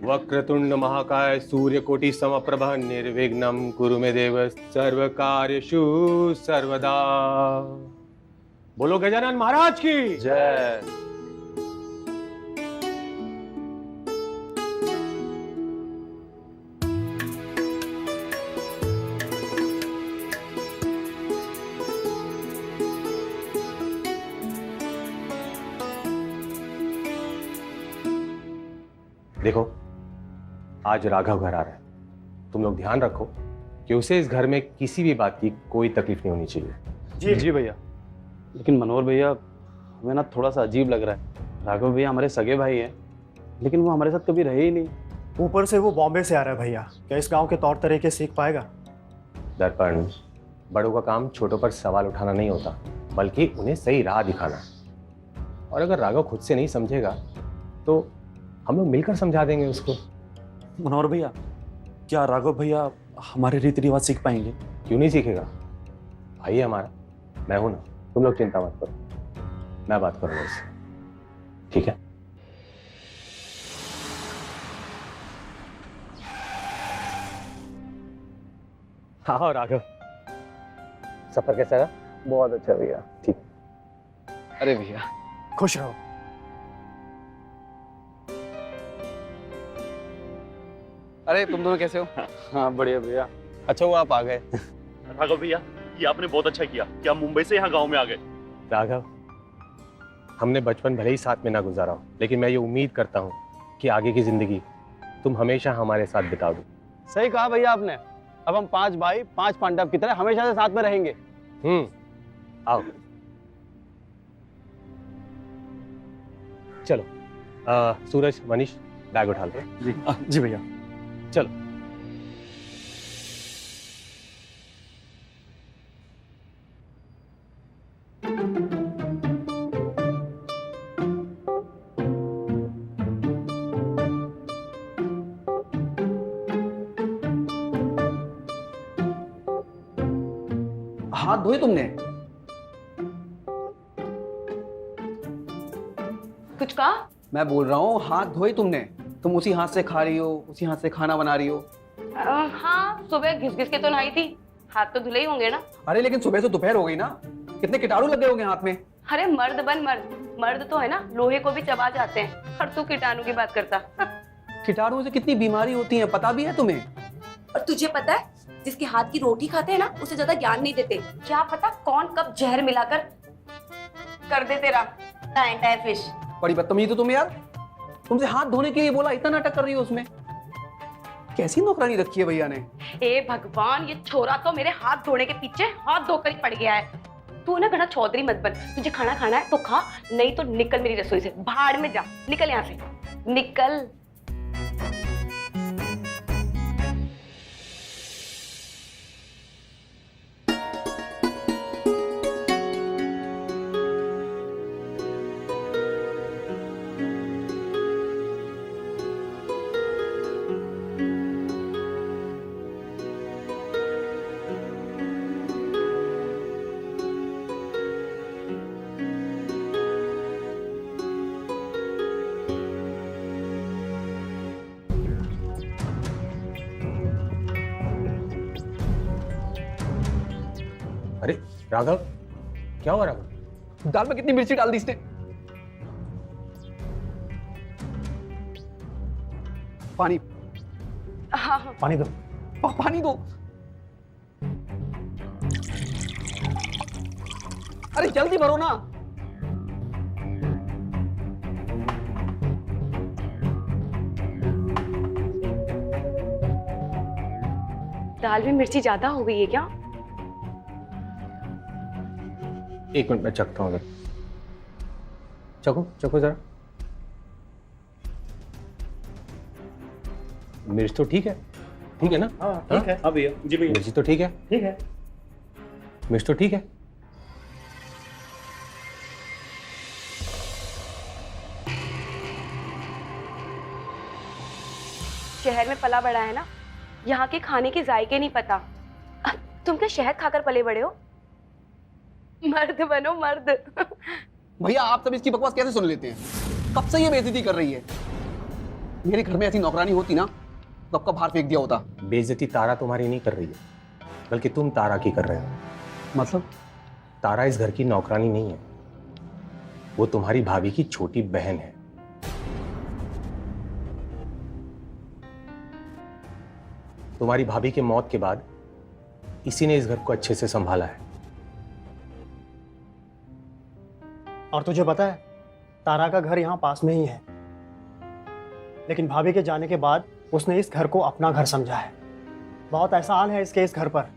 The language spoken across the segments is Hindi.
वक्रतुंड महाकाय सूर्यकोटि समप्रभ निर्विघ्नं कुरु मे देव सर्वकार्येषु सर्वदा। बोलो गजानन महाराज की जय। देखो, आज राघव घर आ रहा है। तुम लोग ध्यान रखो कि उसे इस घर में किसी भी बात की कोई तकलीफ नहीं होनी चाहिए। जी भैया। लेकिन मनोहर भैया, हमें ना थोड़ा सा अजीब लग रहा है। राघव भैया हमारे सगे भाई हैं, लेकिन वो हमारे साथ कभी रहे ही नहीं। ऊपर से वो बॉम्बे से आ रहा है भैया, क्या इस गांव के तौर तरीके सीख पाएगा? दर्पण, बड़ों का काम छोटों पर सवाल उठाना नहीं होता, बल्कि उन्हें सही राह दिखाना। और अगर राघव खुद से नहीं समझेगा तो हम लोग मिलकर समझा देंगे उसको। मनोहर भैया, क्या राघव भैया हमारे रीति रिवाज सीख पाएंगे? क्यों नहीं सीखेगा? भाई है हमारा, मैं हूं ना। तुम लोग चिंता मत करो, मैं बात करूंगा उससे, ठीक है? हाँ राघव, सफर कैसा रहा? बहुत अच्छा भैया। ठीक। अरे भैया, खुश रहो। अरे तुम दोनों कैसे हो? हाँ बढ़िया भैया। अच्छा हुआ आप आ गए। राघव भैया, ये आपने बहुत अच्छा किया कि आप मुंबई से यहाँ गांव में आ गए। राघव, हमने बचपन भले ही साथ में ना गुजारा हो, लेकिन मैं ये उम्मीद करता हूँ कि आगे की जिंदगी तुम हमेशा हमारे साथ बिताओगे। सही कहा भैया आपने। अब हम 5 भाई 5 पांडव की तरह हमेशा से साथ में रहेंगे। आओ चलो। सूरज, मनीष, बैग उठा लो। जी भैया। चलो। हाथ धोए तुमने? कुछ कहा? मैं बोल रहा हूँ हाथ धोए तुमने? तुम उसी हाथ से खा रही हो, उसी हाथ से खाना बना रही हो। हाँ, सुबह घिस घिस के तो नहाई थी, हाथ तो धुले ही होंगे ना। अरे लेकिन सुबह से दोपहर हो गई ना, कितने कीटाणु लगे होंगे हाथ में। अरे मर्द बन मर्द, मर्द तो है ना, लोहे को भी चबा जाते हैं। और तू कीटाणु की बात करता। कीटाणुओं से कितनी बीमारी होती है, पता भी है तुम्हें? और तुझे पता है, जिसके हाथ की रोटी खाते हैं ना, उसे ज्यादा ज्ञान नहीं देते। क्या पता कौन कब जहर मिलाकर कर दे तेरा टाइम फिश। बड़ी बदतमीज हो तुम यार। तुमसे हाथ धोने के लिए बोला, इतना नाटक कर रही हो उसमें। कैसी नौकरानी रखी है भैया ने। ए भगवान, ये छोरा तो मेरे हाथ धोने के पीछे हाथ धोकर ही पड़ गया है। तू ना घना चौधरी मत बन। तुझे खाना खाना है तो खा, नहीं तो निकल मेरी रसोई से। भाड़ में जा, निकल यहाँ से, निकल। अरे राघव, क्या हुआ राघव? दाल में कितनी मिर्ची डाल दी इसने। पानी। हाँ, पानी दो। पानी दो। अरे जल्दी भरो ना। दाल में मिर्ची ज्यादा हो गई है क्या? एक मिनट में चखता हूँ। चखो चखो जरा। मिर्च तो ठीक है ना? हाँ ठीक है। हाँ भैया। जी भैया। मिर्ची तो ठीक है। ठीक है। मिर्च तो ठीक है। शहर में पला बड़ा है ना, यहाँ के खाने के जायके नहीं पता। तुम क्या शहद खाकर पले बड़े हो? मर्द बनो मर्द। भैया आप सब इसकी बकवास कैसे सुन लेते हैं? कब से ये बेइज्जती कर रही है? मेरे घर में ऐसी नौकरानी होती ना तो कब बाहर फेंक दिया होता। बेइज्जती तारा तुम्हारी नहीं कर रही है, बल्कि तुम तारा की कर रहे हो। मतलब? तारा इस घर की नौकरानी नहीं है, वो तुम्हारी भाभी की छोटी बहन है। तुम्हारी भाभी के मौत के बाद इसी ने इस घर को अच्छे से संभाला है। और तुझे पता है, तारा का घर यहाँ पास में ही है, लेकिन भाभी के जाने के बाद उसने इस घर को अपना घर समझा है। बहुत एहसान है इसके इस घर पर।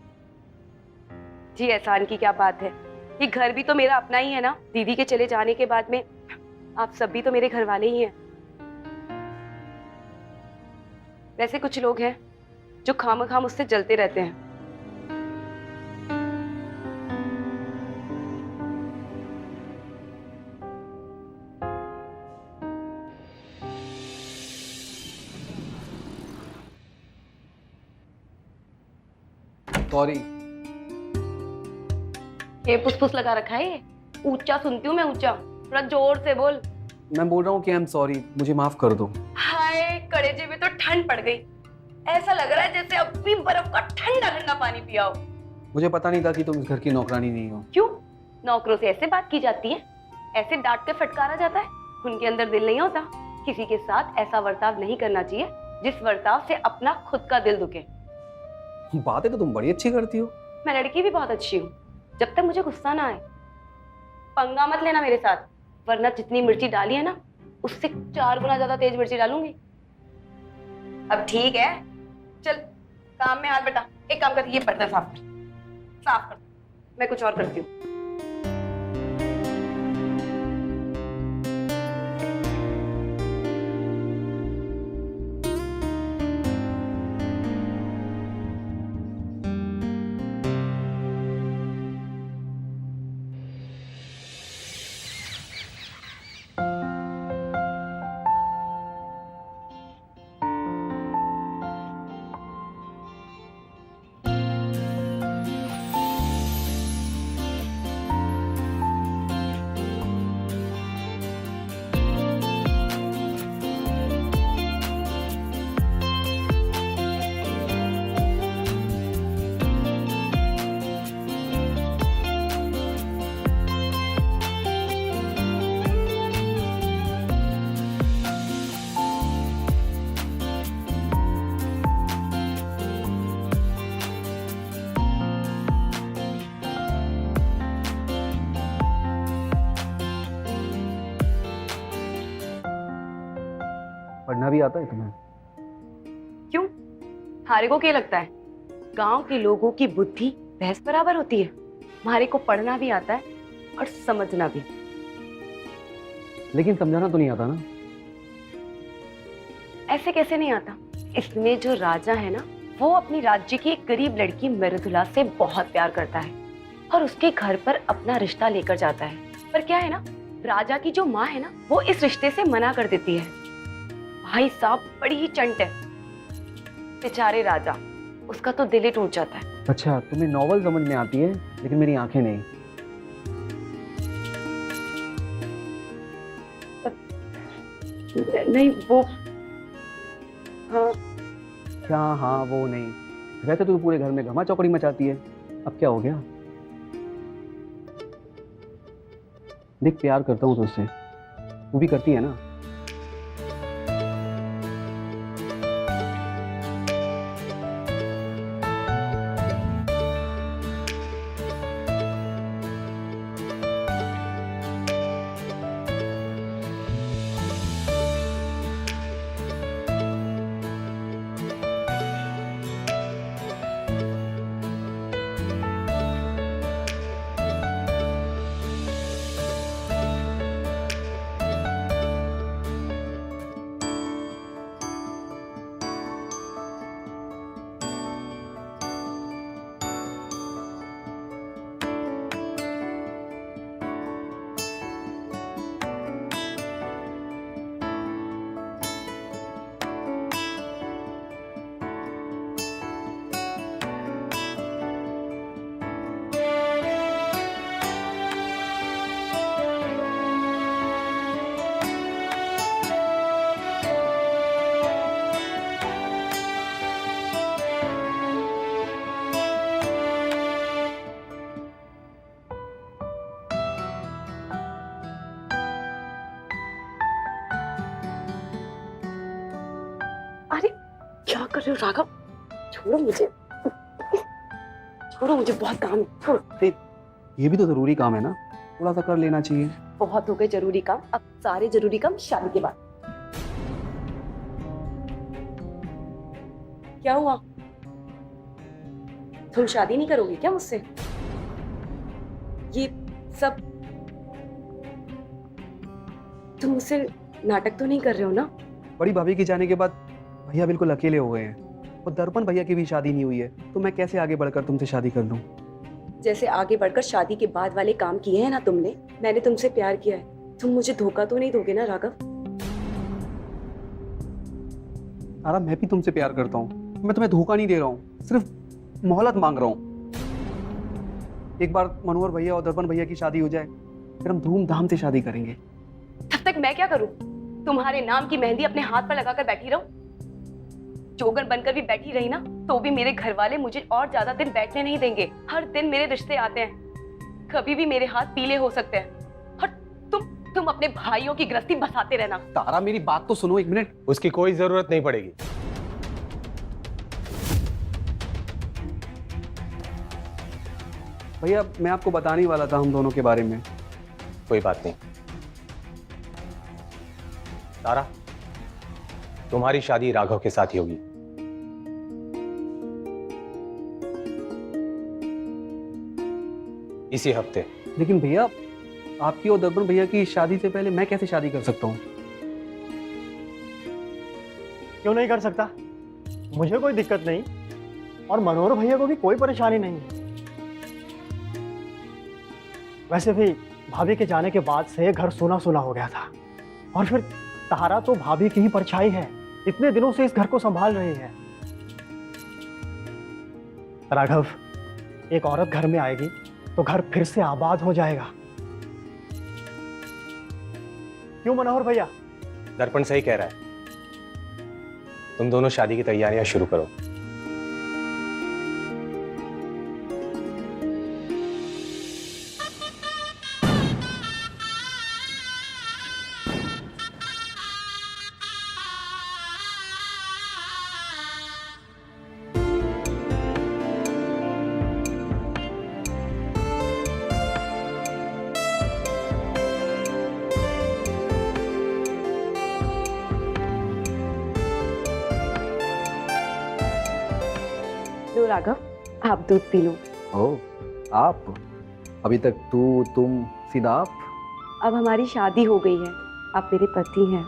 जी एहसान की क्या बात है, ये घर भी तो मेरा अपना ही है ना। दीदी के चले जाने के बाद में आप सब भी तो मेरे घर वाले ही हैं। वैसे कुछ लोग हैं जो खामखा मुझसे जलते रहते हैं। सॉरी। ये फुसफुस लगा रखा है, ये ऊंचा सुनती हूँ मैं, ऊंचा। थोड़ा जोर से बोल। मैं बोल रहा हूँ कि आई एम सॉरी, मुझे माफ कर दो। हाय, कलेजे में तो ठंड पड़ गई। ऐसा लग रहा है जैसे अभी बर्फ का ठंडा ठंडा पानी पिया हो। मुझे पता नहीं था कि तुम इस घर की नौकरानी नहीं हो। क्यों? नौकरों से ऐसे बात की जाती है? ऐसे डांट के फटकारा जाता है? उनके अंदर दिल नहीं होता? किसी के साथ ऐसा बर्ताव नहीं करना चाहिए जिस बर्ताव से अपना खुद का दिल दुखे। बातें तो तुम बड़ी अच्छी करती हो। मैं लड़की भी बहुत अच्छी हूँ, जब तक मुझे गुस्सा ना आए। पंगा मत लेना मेरे साथ, वरना जितनी मिर्ची डाली है ना, उससे 4 गुना ज्यादा तेज मिर्ची डालूंगी। अब ठीक है, चल काम में हाथ बटा। एक काम कर, ये पर्दा साफ कर, साफ कर। मैं कुछ और करती हूँ। पढ़ना भी आता है तुम्हें? क्यों? हारे को क्या लगता है गांव के लोगों की बुद्धि भैंस बराबर होती है? हमारे को पढ़ना भी आता है और समझना भी। लेकिन समझाना तो नहीं आता ना। ऐसे कैसे नहीं आता? इसमें जो राजा है ना, वो अपनी राज्य की एक गरीब लड़की मृदुला से बहुत प्यार करता है और उसके घर पर अपना रिश्ता लेकर जाता है। पर क्या है ना, राजा की जो माँ है ना, वो इस रिश्ते से मना कर देती है। भाई साहब बड़ी ही चंट है बेचारे राजा, उसका तो दिल ही टूट जाता है। अच्छा, तुम्हें नॉवल समझ में आती है लेकिन मेरी आंखें नहीं। नहीं वो हाँ। क्या हाँ वो नहीं? वैसे तो पूरे घर में घमा चौकड़ी मचाती है, अब क्या हो गया? देख, प्यार करता हूँ तुझसे, तू भी करती है ना? रहे हो राघव? छोड़ो मुझे, छोड़ो मुझे, बहुत काम है, छोड़ो। अरे ये भी तो जरूरी काम है ना, थोड़ा सा कर लेना चाहिए। बहुत हो गए जरूरी काम, अब सारे जरूरी काम शादी के बाद। क्या हुआ? तुम शादी नहीं करोगे क्या मुझसे? ये सब तुम मुझसे नाटक तो नहीं कर रहे हो ना? बड़ी भाभी के जाने के बाद भैया बिल्कुल अकेले हो गए हैं और दर्पण भैया की भी शादी नहीं हुई है, तो मैं कैसे आगे बढ़कर तुमसे शादी कर लूं? जैसे आगे बढ़कर शादी के बाद वाले काम किए हैं ना तुमने, मैंने तुमसे प्यार किया है, तुम मुझे धोखा तो नहीं दोगे ना राघव? तारा मैं भी तुमसे प्यार करता हूँ, मैं तुम्हें धोखा नहीं दे रहा हूँ, सिर्फ मोहलत मांग रहा हूँ। एक बार मनोहर भैया और दर्पण भैया की शादी हो जाए, फिर हम धूमधाम से शादी करेंगे। तब तक मैं क्या करूं? तुम्हारे नाम की मेहंदी अपने हाथ पर लगाकर बैठी रहूं? जोगर बनकर भी बैठी रही ना, तो भी मेरे घर वाले मुझे और ज्यादा दिन बैठने नहीं देंगे। हर दिन मेरे रिश्ते आते हैं, कभी भी मेरे हाथ पीले हो सकते हैं। और तुम अपने भाइयों की गृहस्थी बसाते रहना। तारा मेरी बात तो सुनो एक मिनट। उसकी कोई जरूरत नहीं पड़ेगी। भैया मैं आपको बताने ही वाला था हम दोनों के बारे में। कोई बात नहीं। तारा, तुम्हारी शादी राघव के साथ ही होगी। इसी हफ्ते। लेकिन भैया आपकी और दर्पण भैया की शादी से पहले मैं कैसे शादी कर सकता हूँ? क्यों नहीं कर सकता? मुझे कोई दिक्कत नहीं और मनोहर भैया को भी कोई परेशानी नहीं है। वैसे भी भाभी के जाने के बाद से घर सुना सुना हो गया था, और फिर तारा तो भाभी की ही परछाई है, इतने दिनों से इस घर को संभाल रही है। राघव, एक औरत घर में आएगी तो घर फिर से आबाद हो जाएगा। क्यों मनोहर भैया? दर्पण सही कह रहा है, तुम दोनों शादी की तैयारियां शुरू करो। लो राघव, आप दूध पी लो। ओह आप? अभी तक तू तुम सीधा आप? अब हमारी शादी हो गई है, आप मेरे पति हैं।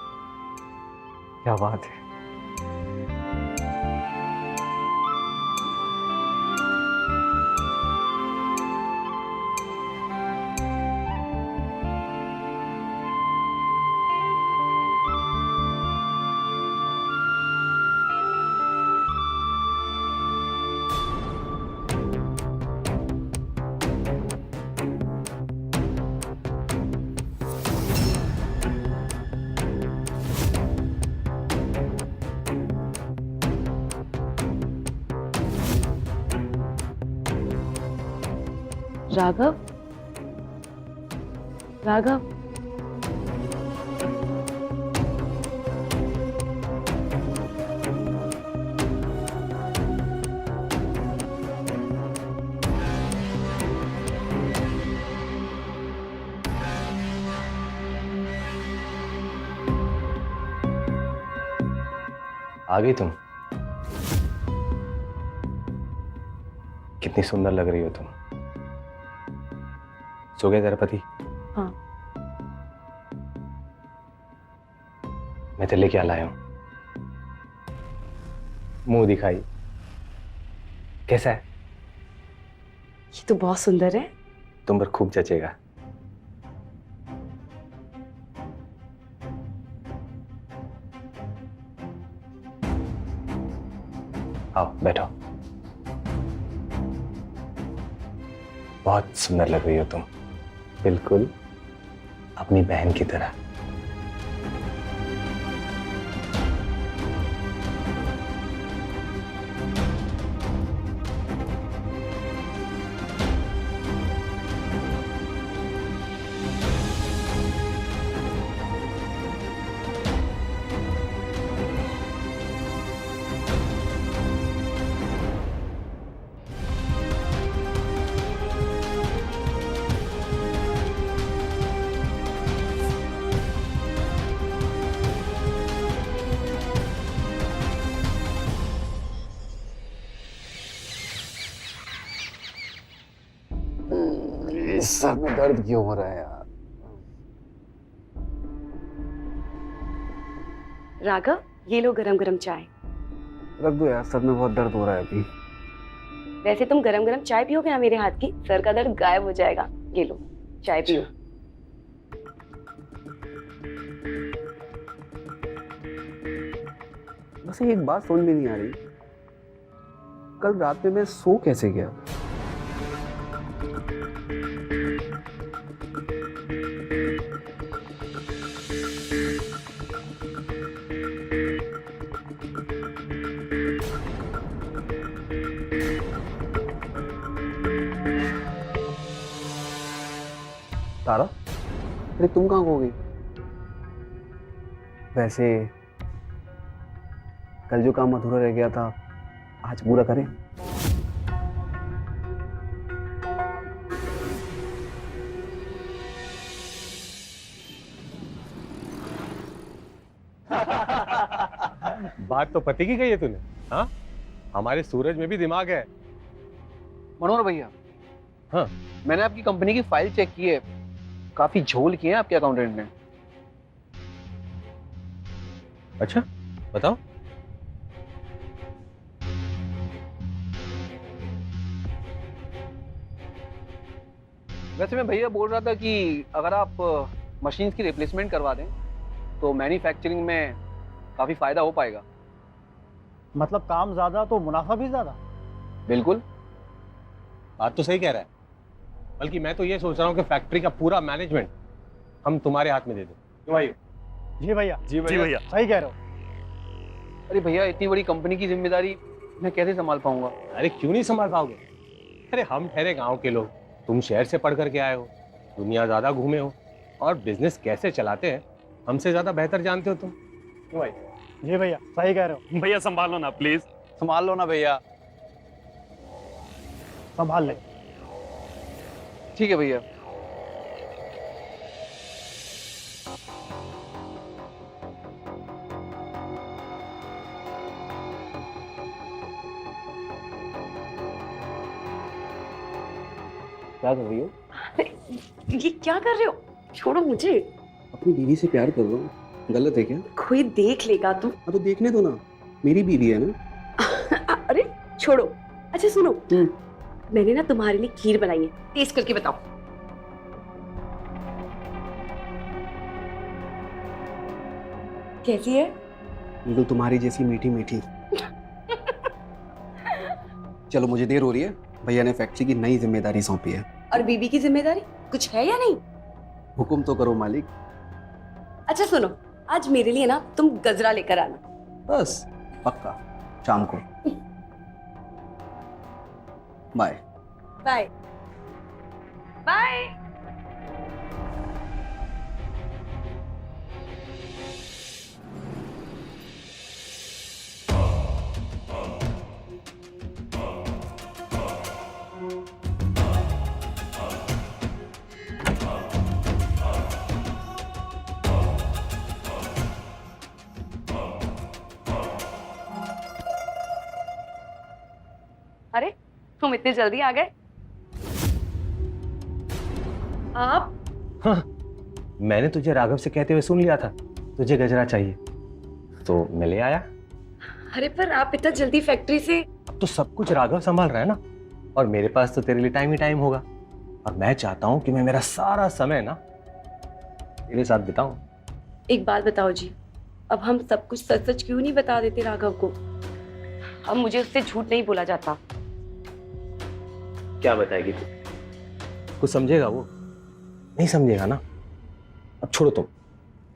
क्या बात है। राघव, राघव, आ गई तुम। कितनी सुंदर लग रही हो तुम। सो गए तेरा पति? हाँ। मैं तेरे लिए क्या लाया हूं? मुंह दिखाई। कैसा है? ये तो बहुत सुंदर है। तुम पर खूब जचेगा। आओ बैठो। बहुत सुंदर लग रही हो तुम, बिल्कुल अपनी बहन की तरह। सर में दर्द क्यों हो रहा है यार? राघव, ये लो गरम गरम चाय। रख दो यार, सर में बहुत दर्द हो रहा है अभी। वैसे तुम गरम गरम चाय पियोगे ना मेरे हाथ की, सर का दर्द गायब हो जाएगा। ये लो चाय पियो। बस एक बात समझ में नहीं आ रही, कल रात में मैं सो कैसे गया? तारा, अरे तुम कहाँ खो गई? वैसे कल जो काम अधूरा रह गया था आज पूरा करें। बात तो पति की कही है तूने। हाँ, हमारे सूरज में भी दिमाग है। मनोहर भैया, हाँ, मैंने आपकी कंपनी की फाइल चेक की है, काफी झोल किए हैं आपके अकाउंटेंट ने। अच्छा बताओ। वैसे मैं भैया बोल रहा था कि अगर आप मशीन्स की रिप्लेसमेंट करवा दें तो मैन्युफैक्चरिंग में काफी फायदा हो पाएगा। मतलब काम ज्यादा तो मुनाफा भी ज्यादा। बिल्कुल। बात तो सही कह रहा है, बल्कि मैं तो ये सोच रहा हूँ कि फैक्ट्री का पूरा मैनेजमेंट हम तुम्हारे हाथ में दे दें। क्यों भाई? जी भैया, जी भैया। सही कह रहे हो। अरे भैया, इतनी बड़ी कंपनी की जिम्मेदारी मैं कैसे संभाल पाऊंगा? अरे क्यों नहीं संभाल पाओगे? अरे हम ठहरे गांव के लोग, तुम शहर से पढ़ करके आए हो, दुनिया ज्यादा घूमे हो और बिजनेस कैसे चलाते हैं हमसे ज्यादा बेहतर जानते हो तुम। क्यों भाई? जी भैया, सही कह रहे हो। भैया संभालो ना प्लीज। संभाल लो ना भैया। संभाल ले। ठीक है भैया। क्या कर रही हो? ये क्या कर रहे हो? छोड़ो मुझे। अपनी बीवी से प्यार कर रहा हूँ, गलत है क्या? कोई देख लेगा तू। हाँ तो देखने दो ना, मेरी बीवी है ना। अरे छोड़ो। अच्छा सुनो, मैंने ना तुम्हारे लिए खीर बनाई है, टेस्ट करके बताओ। कैसी है? बिल्कुल तुम्हारी जैसी मीठी मीठी। चलो, मुझे देर हो रही है, भैया ने फैक्ट्री की नई जिम्मेदारी सौंपी है। और बीबी की जिम्मेदारी कुछ है या नहीं? हुक्म तो करो मालिक। अच्छा सुनो, आज मेरे लिए ना तुम गजरा लेकर आना। बस पक्का, शाम को। Bye bye bye. अरे तुम इतने जल्दी आ गए? आप? हाँ, मैंने तुझे राघव से कहते हुए सुन लिया था तुझे गजरा चाहिए, तो मैं ले आया। अरे पर आप इतना जल्दी फैक्ट्री से? अब तो सब कुछ राघव संभाल रहा है ना, और मेरे पास तो तेरे लिए टाइम ही टाइम होगा। और मैं चाहता हूँ कि मैं मेरा सारा समय ना तेरे साथ बिताऊं। एक बात बताओ जी, अब हम सब कुछ सच सच क्यों नहीं बता देते राघव को? अब मुझे उससे झूठ नहीं बोला जाता। क्या बताएगी तू? कुछ समझेगा वो? नहीं समझेगा ना। अब छोड़ो, तुम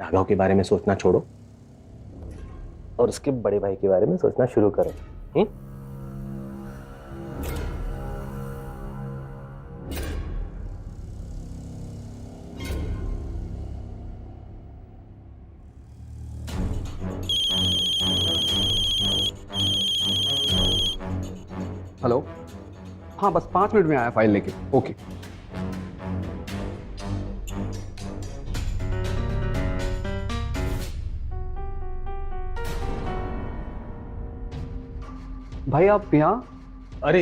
राघव के बारे में सोचना छोड़ो और उसके बड़े भाई के बारे में सोचना शुरू करो। हेलो, हाँ बस 5 मिनट में आया फाइल लेके। ओके। भाई आप यहाँ? अरे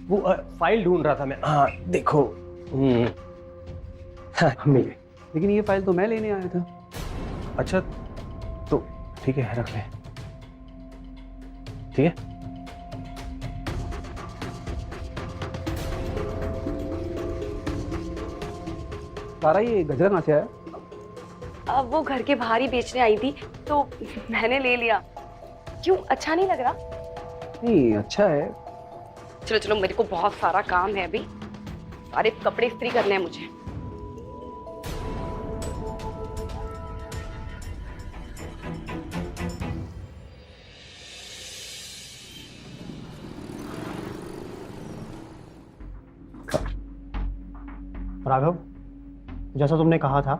वो फाइल ढूंढ रहा था मैं। हाँ देखो, मिल गई। लेकिन ये फाइल तो मैं लेने आया था। अच्छा तो ठीक है, रख ले। ठीक है। तारा, ये गजरा कहाँ से आया? अब वो घर के बाहर ही बेचने आई थी तो मैंने ले लिया। क्यों, अच्छा नहीं लग रहा? नहीं, अच्छा है। चलो चलो, मेरे को बहुत सारा काम है अभी, सारे कपड़े इस्त्री करने हैं मुझे। राघव, जैसा तुमने कहा था,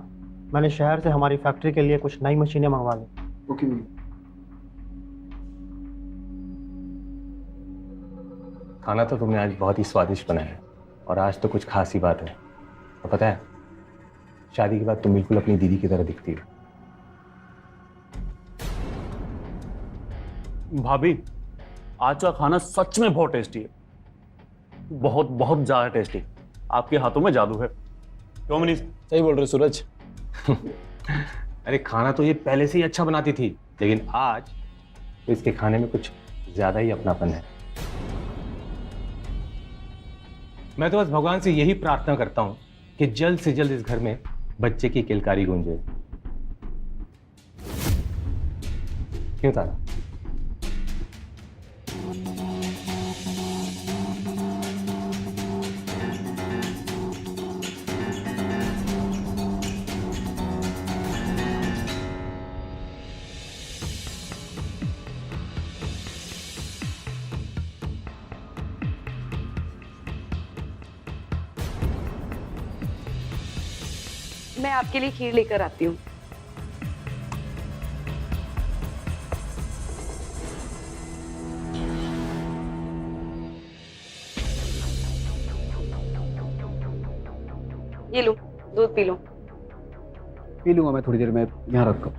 मैंने शहर से हमारी फैक्ट्री के लिए कुछ नई मशीनें मंगवा ली। ओके भैया। खाना तो तुमने आज बहुत ही स्वादिष्ट बनाया है, और आज तो कुछ खास ही बात है। और पता है, शादी के बाद तुम बिल्कुल अपनी दीदी की तरह दिखती हो। भाभी, आज का खाना सच में बहुत टेस्टी है, बहुत बहुत ज्यादा टेस्टी। आपके हाथों में जादू है। क्यों मनीष? सही बोल रहे सूरज। अरे खाना तो ये पहले से ही अच्छा बनाती थी, लेकिन आज तो इसके खाने में कुछ ज्यादा ही अपनापन है। मैं तो बस भगवान से यही प्रार्थना करता हूं कि जल्द से जल्द इस घर में बच्चे की किलकारी गूंजे। क्यों तारा? मैं आपके लिए खीर लेकर आती हूँ। ये लो, दूध पी लो। पी लूंगा मैं थोड़ी देर में, यहाँ रख कर।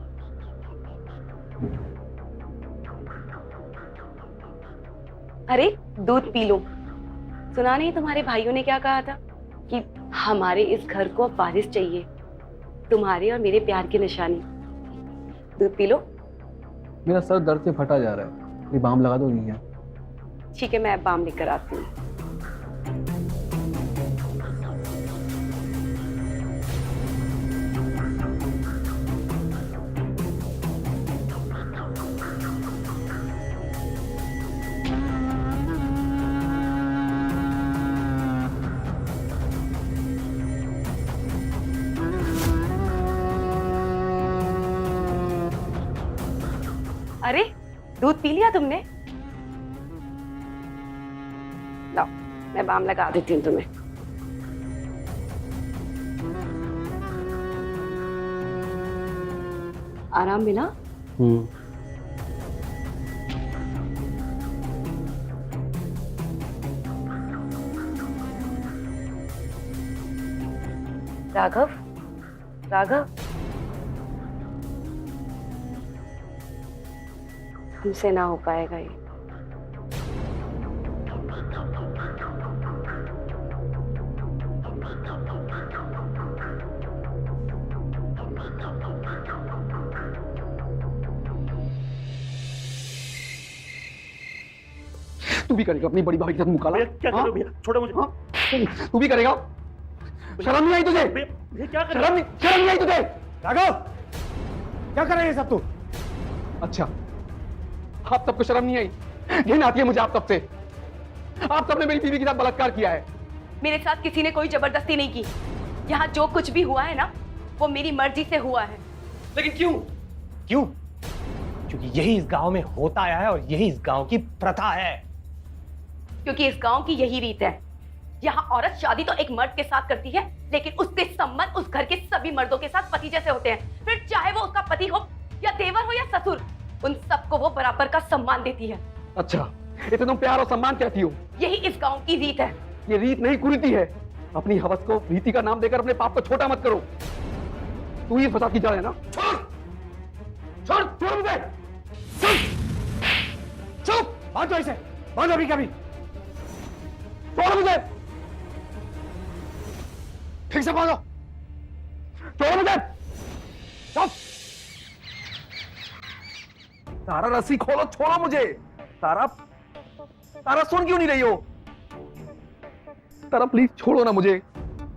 अरे दूध पी लो। सुना नहीं तुम्हारे भाइयों ने क्या कहा था कि हमारे इस घर को अब वारिस चाहिए, तुम्हारे और मेरे प्यार की निशानी। दूध पी लो। मेरा सर दर्द से फटा जा रहा है, ये बाम लगा दो यहाँ। ठीक है, मैं बाम लेकर आती हूँ। अरे दूध पी लिया तुमने? लाओ, मैं बाम लगा देती हूँ तुम्हें। आराम मिला? राघव, राघव, हमसे ना हो पाएगा ये। तू भी करेगा अपनी बड़ी भाभी के साथ मुकाला? भैया क्या कर रहे हो भैया? छोड़ो मुझे। हाँ? तू भी करेगा? शर्म नहीं आई तुझे? भैया क्या कर रहे हो? शर्म नहीं आई तुझे? राघव, क्या कर रहे हैं सब तू? अच्छा, आप सबको शर्म नहीं आई? घिन आती है मुझे आप सबसे। आप सबने मेरी बीवी के साथ बलात्कार किया है। मेरे साथ किसी ने कोई जबरदस्ती नहीं की। यहाँ जो कुछ भी हुआ है ना, वो मेरी मर्जी से हुआ है। लेकिन क्यों? क्यों? क्योंकि यही इस गांव में होता आया है और यही इस गांव की प्रथा है। क्योंकि इस गांव की यही रीत है। यहाँ औरत शादी तो एक मर्द के साथ करती है, लेकिन उसके संबंध उस घर के सभी मर्दों के साथ पति जैसे होते हैं। फिर चाहे वो उसका पति हो या देवर हो या ससुर, उन सबको वो बराबर का सम्मान देती है। अच्छा, इसे तुम प्यार और सम्मान कहती हो? यही इस गांव की रीत है। ये रीत नहीं, कुरीति है। अपनी हवस को रीति का नाम देकर अपने पाप को छोटा मत करो। तू ही फसाद की जड़ है ना? छोड़, छोड़, छोड़ मुझे। चुप, बांधो इसे, बांधो अभी कभी। छोड़ मुझे। ठीक से भागो, छोड़ो मुझे। चुप। तारा रस्सी खोलो, छोड़ो मुझे। तारा, तारा सुन क्यों नहीं रही हो? तारा प्लीज छोड़ो ना मुझे,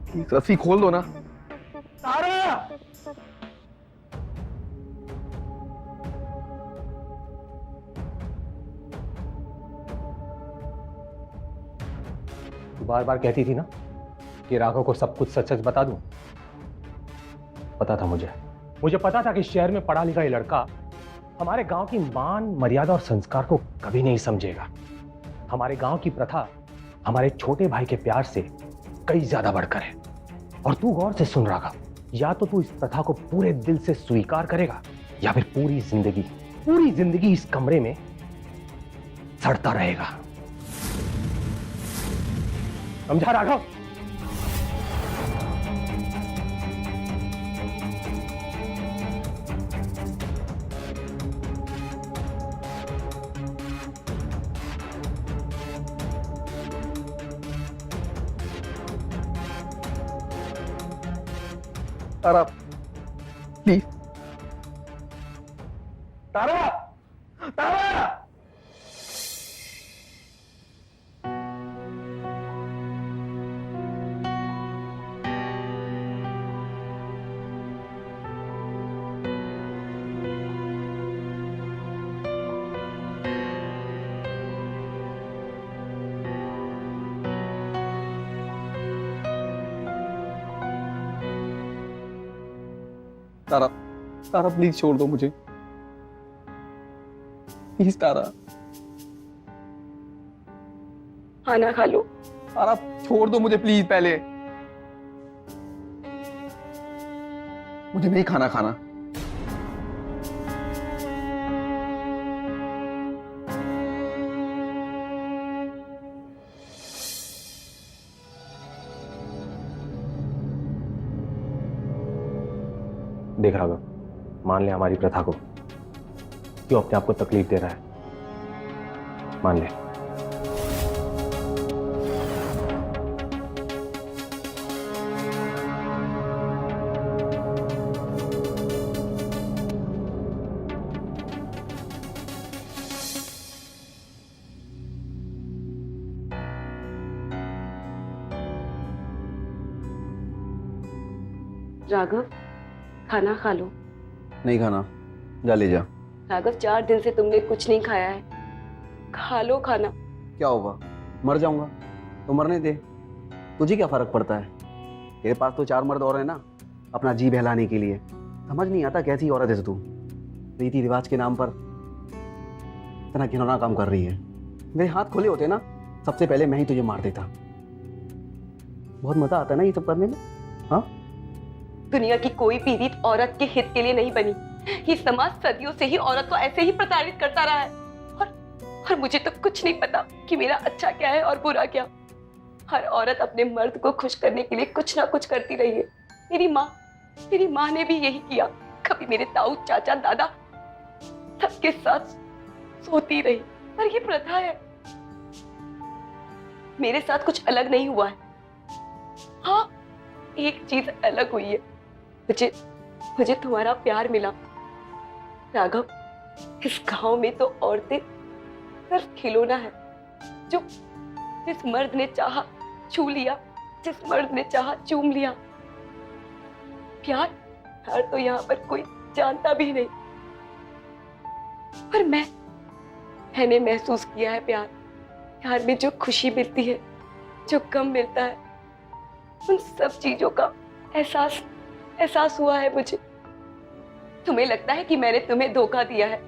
प्लीज रस्सी खोल दो ना। तारा, बार बार कहती थी ना कि राघव को सब कुछ सच सच बता दूं। पता था मुझे पता था कि शहर में पढ़ा लिखा ये लड़का हमारे गांव की मान मर्यादा और संस्कार को कभी नहीं समझेगा। हमारे गांव की प्रथा हमारे छोटे भाई के प्यार से कई ज्यादा बढ़कर है। और तू गौर से सुन राघव, या तो तू इस प्रथा को पूरे दिल से स्वीकार करेगा या फिर पूरी जिंदगी इस कमरे में सड़ता रहेगा। समझा राघव? तारा प्लीज, तारा, तारा। तारा, तारा प्लीज छोड़ दो मुझे, प्लीज तारा। खाना खा लो। तारा छोड़ दो मुझे प्लीज। पहले मुझे नहीं खाना खाना। देख राघव, मान ले हमारी प्रथा को, क्यों अपने आप को तकलीफ दे रहा है? मान ले। राघव, खाना खा लो। नहीं खाना, जा ले जा। राघव, 4 दिन से तुमने कुछ नहीं खाया है, खा लो खाना। क्या होगा, मर जाऊंगा तो मरने दे, तुझे क्या फर्क पड़ता है? तेरे पास तो 4 मर्द और है ना अपना जी बहलाने के लिए। समझ नहीं आता कैसी औरत है तू, रीति रिवाज के नाम पर इतना घिनौना काम कर रही है। मेरे हाथ खुले होते ना, सबसे पहले मैं ही तुझे मार देता। बहुत मजा आता है ना ये सब करने में। हाँ, दुनिया की कोई भी रीत औरत के हित के लिए नहीं बनी। ये समाज सदियों से ही औरत को ऐसे ही प्रताड़ित करता रहा है। और मुझे तो कुछ नहीं पता कि मेरा अच्छा क्या है और बुरा क्या। हर औरत अपने मर्द को खुश करने के लिए कुछ ना कुछ करती रही है। मेरी माँ ने भी यही किया। कभी मेरे ताऊ, चाचा, दादा सबके साथ सोती रही। पर ये प्रथा है। मेरे साथ कुछ अलग नहीं हुआ है। हाँ, एक चीज अलग हुई है। मुझे तुम्हारा प्यार मिला। राघव, इस गांव में तो औरतें सिर्फ खिलौना है जो जिस मर्द ने चाहा छू लिया, जिस मर्द ने चाहा चूम लिया। प्यार तो यहाँ पर कोई जानता भी नहीं। पर मैंने महसूस किया है प्यार में जो खुशी मिलती है, जो गम मिलता है, उन सब चीजों का एहसास हुआ है मुझे। तुम्हें लगता है कि मैंने तुम्हें धोखा दिया है,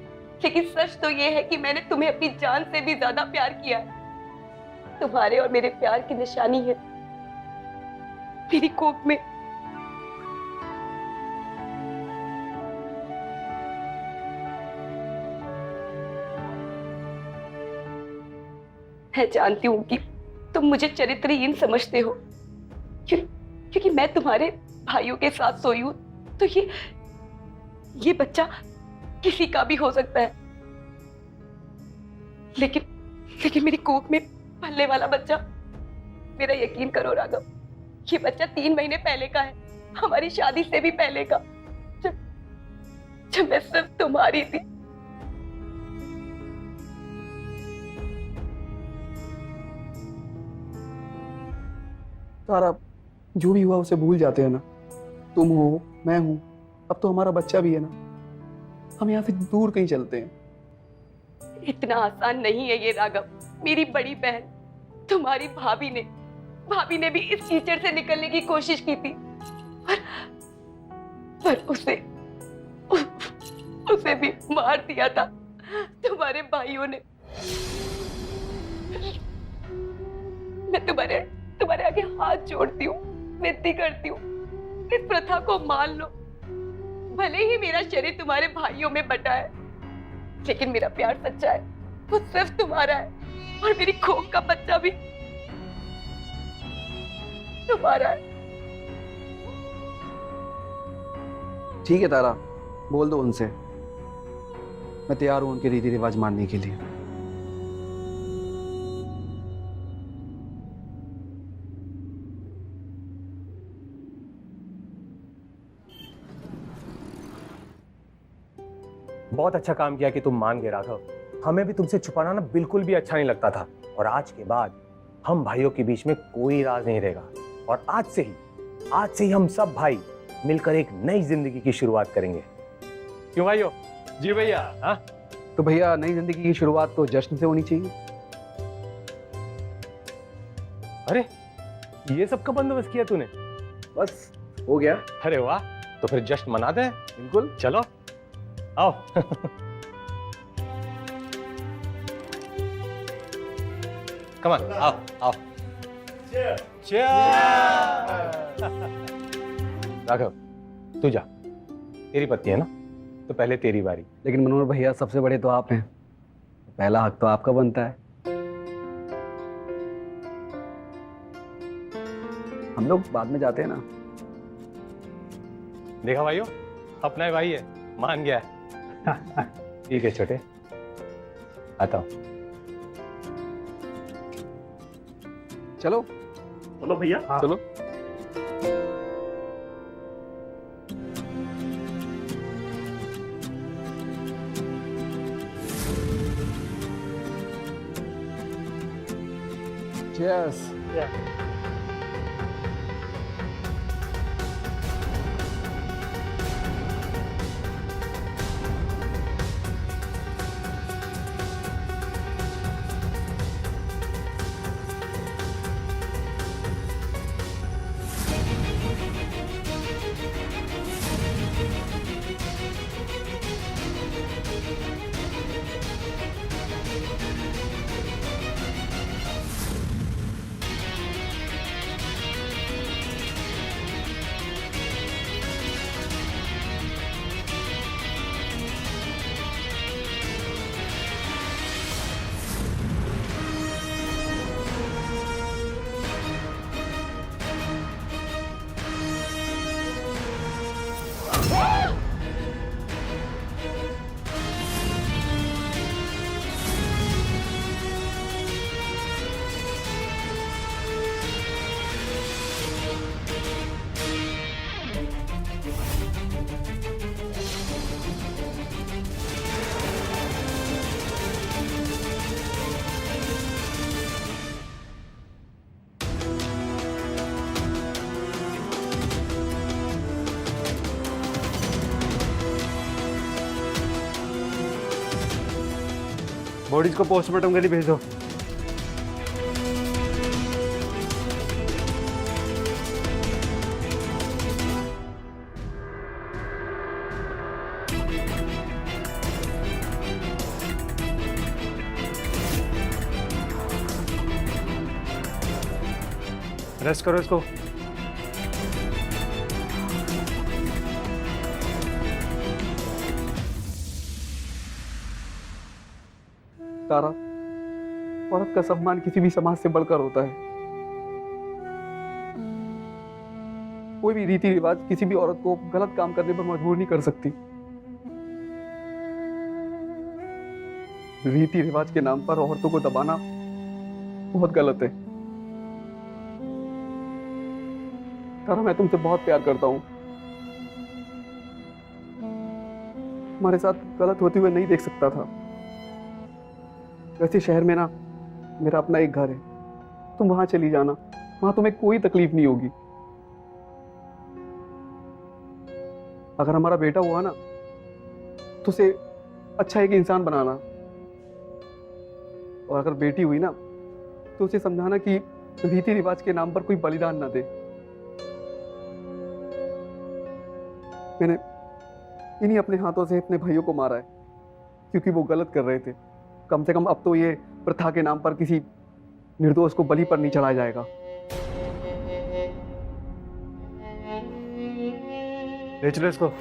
लेकिन सच तो ये है कि मैंने तुम्हें अपनी जान से भी ज्यादा प्यार किया है। तुम्हारे और मेरे प्यार की निशानी है मेरी कोख में। मैं जानती हूँ कि तुम मुझे चरित्रहीन समझते हो, क्योंकि मैं तुम्हारे भाइयों के साथ सोई हूं। तो ये बच्चा किसी का भी हो सकता है, लेकिन मेरी कोख में पलने वाला बच्चा, मेरा यकीन करो राघव, ये बच्चा 3 महीने पहले का है, हमारी शादी से भी पहले का, जब मैं सिर्फ तुम्हारी थी। तारा, जो भी हुआ उसे भूल जाते हैं ना। तुम हो, मैं हूं, अब तो हमारा बच्चा भी है ना। हम यहाँ से दूर कहीं चलते हैं। इतना आसान नहीं है ये राघव। मेरी बड़ी बहन तुम्हारी भाभी ने भी इस कीचड़ से निकलने की कोशिश की थी, पर उसे भी मार दिया था तुम्हारे भाइयों ने। मैं तुम्हारे आगे हाथ जोड़ती हूँ, विनती करती हूँ, इस प्रथा को मान लो। भले ही मेरा शरीर तुम्हारे भाइयों में बटा है, लेकिन मेरा प्यार सच्चा है, वो सिर्फ तुम्हारा है, और मेरी खोख का बच्चा भी तुम्हारा है। ठीक है तारा, बोल दो उनसे, मैं तैयार हूं उनके रीति रिवाज मानने के लिए। बहुत अच्छा काम किया कि तुम मान गए राघव। हमें भी तुमसे छुपाना ना बिल्कुल भी अच्छा नहीं लगता था, और आज के बाद हम भाइयों के बीच में कोई राज नहीं रहेगा, और आज से ही हम सब भाई मिलकर एक नई जिंदगी की शुरुआत करेंगे। क्यों भाइयों? जी भैया। हाँ तो भैया, नई जिंदगी की शुरुआत तो जश्न से होनी चाहिए। अरे ये सब का बंदोबस्त किया तूने? बस हो गया। अरे वाह, तो फिर जश्न मनाते हैं। बिल्कुल, चलो आओ। कम ऑन, आओ। राघव तू जा, तेरी पत्नी है ना, तो पहले तेरी बारी। लेकिन मनोहर भैया, सबसे बड़े तो आप हैं, पहला हक तो आपका बनता है। हम लोग बाद में जाते हैं ना। देखा भाइयों, अपना ही भाई है, मान गया है। ठीक है छोटे, आता हूं। चलो बोलो भैया। चलो। Cheers. बॉडीज को पोस्टमार्टम के लिए भेजो। रेस्ट करो इसको। तारा, औरत का सम्मान किसी भी समाज से बढ़कर होता है। कोई भी रीति रिवाज किसी भी औरत को गलत काम करने पर मजबूर नहीं कर सकती। रीति रिवाज के नाम पर औरतों को दबाना बहुत गलत है। तारा, मैं तुमसे बहुत प्यार करता हूँ। हमारे साथ गलत होते हुए नहीं देख सकता था। वैसे शहर में ना मेरा अपना एक घर है, तुम वहां चली जाना, वहां तुम्हें कोई तकलीफ नहीं होगी। अगर हमारा बेटा हुआ ना तो उसे अच्छा एक इंसान बनाना, और अगर बेटी हुई ना तो उसे समझाना कि रीति रिवाज के नाम पर कोई बलिदान ना दे। मैंने इन्हीं अपने हाथों से अपने भाइयों को मारा है क्योंकि वो गलत कर रहे थे। कम से कम अब तो ये प्रथा के नाम पर किसी निर्दोष को बलि पर नहीं चढ़ाया जाएगा। ले चलो इसको।